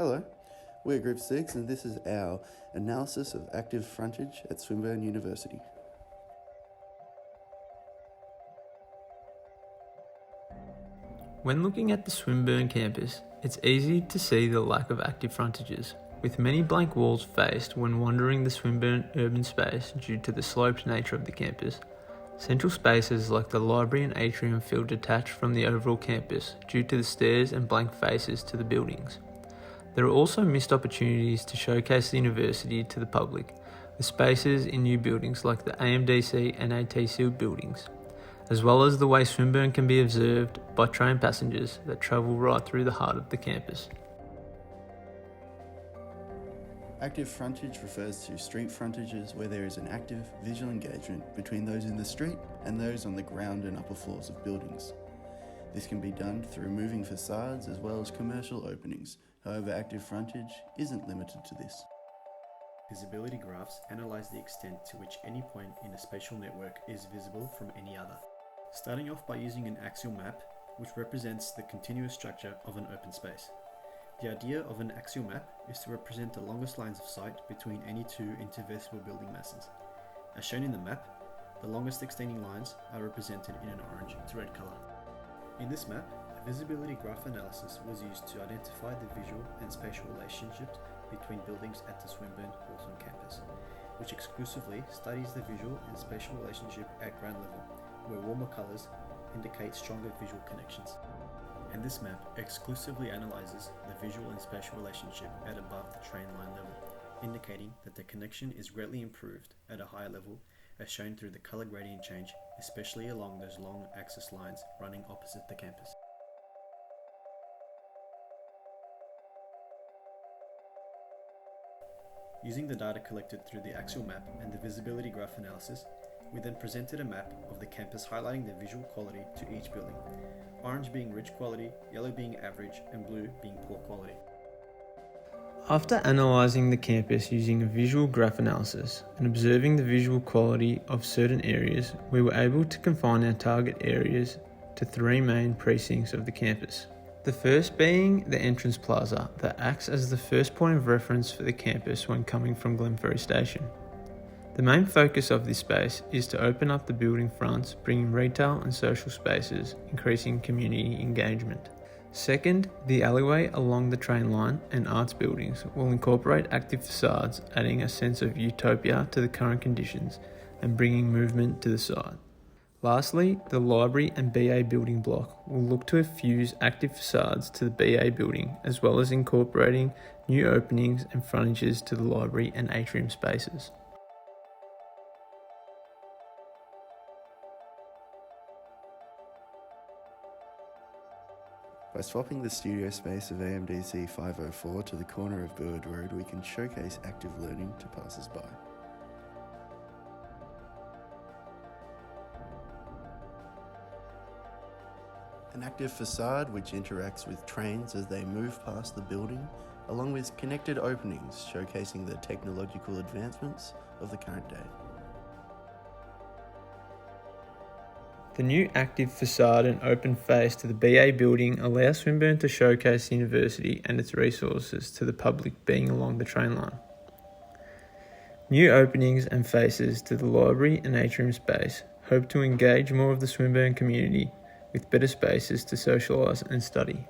Hello, we're Group 6 and this is our analysis of active frontage at Swinburne University. When looking at the Swinburne campus, it's easy to see the lack of active frontages, with many blank walls faced when wandering the Swinburne urban space due to the sloped nature of the campus. Central spaces like the library and atrium feel detached from the overall campus due to the stairs and blank faces to the buildings. There are also missed opportunities to showcase the university to the public, with spaces in new buildings like the AMDC and ATC buildings, as well as the way Swinburne can be observed by train passengers that travel right through the heart of the campus. Active frontage refers to street frontages where there is an active visual engagement between those in the street and those on the ground and upper floors of buildings. This can be done through moving facades as well as commercial openings. However, active frontage isn't limited to this. Visibility graphs analyze the extent to which any point in a spatial network is visible from any other. Starting off by using an axial map, which represents the continuous structure of an open space. The idea of an axial map is to represent the longest lines of sight between any two interversible building masses. As shown in the map, the longest extending lines are represented in an orange to red colour. In this map, a visibility graph analysis was used to identify the visual and spatial relationships between buildings at the Swinburne Hawthorne campus, which exclusively studies the visual and spatial relationship at ground level, where warmer colours indicate stronger visual connections. And this map exclusively analyses the visual and spatial relationship at above the train line level, indicating that the connection is greatly improved at a higher level, as shown through the colour gradient change, especially along those long axis lines running opposite the campus. Using the data collected through the axial map and the visibility graph analysis, we then presented a map of the campus highlighting the visual quality to each building, orange being rich quality, yellow being average, and blue being poor quality. After analysing the campus using a visual graph analysis and observing the visual quality of certain areas, we were able to confine our target areas to three main precincts of the campus. The first being the entrance plaza that acts as the first point of reference for the campus when coming from Glenferrie Station. The main focus of this space is to open up the building fronts, bringing retail and social spaces, increasing community engagement. Second, the alleyway along the train line and arts buildings will incorporate active facades, adding a sense of utopia to the current conditions and bringing movement to the site. Lastly, the library and BA building block will look to fuse active facades to the BA building, as well as incorporating new openings and frontages to the library and atrium spaces. By swapping the studio space of AMDC 504 to the corner of Burwood Road, we can showcase active learning to passers-by. An active facade which interacts with trains as they move past the building, along with connected openings showcasing the technological advancements of the current day. The new active facade and open face to the BA building allow Swinburne to showcase the university and its resources to the public being along the train line. New openings and faces to the library and atrium space hope to engage more of the Swinburne community with better spaces to socialise and study.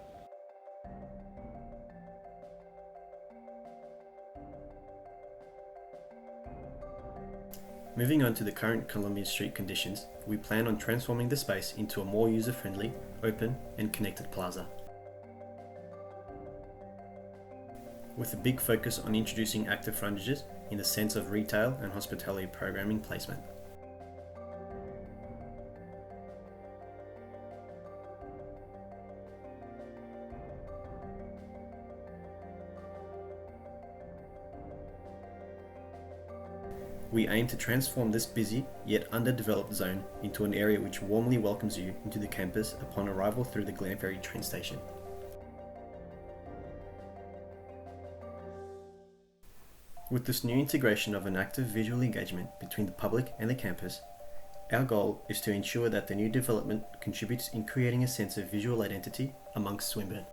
Moving on to the current Columbia Street conditions, we plan on transforming the space into a more user-friendly, open and connected plaza. With a big focus on introducing active frontages in the sense of retail and hospitality programming placement. We aim to transform this busy yet underdeveloped zone into an area which warmly welcomes you into the campus upon arrival through the Glenferrie train station. With this new integration of an active visual engagement between the public and the campus, our goal is to ensure that the new development contributes in creating a sense of visual identity amongst Swinburne.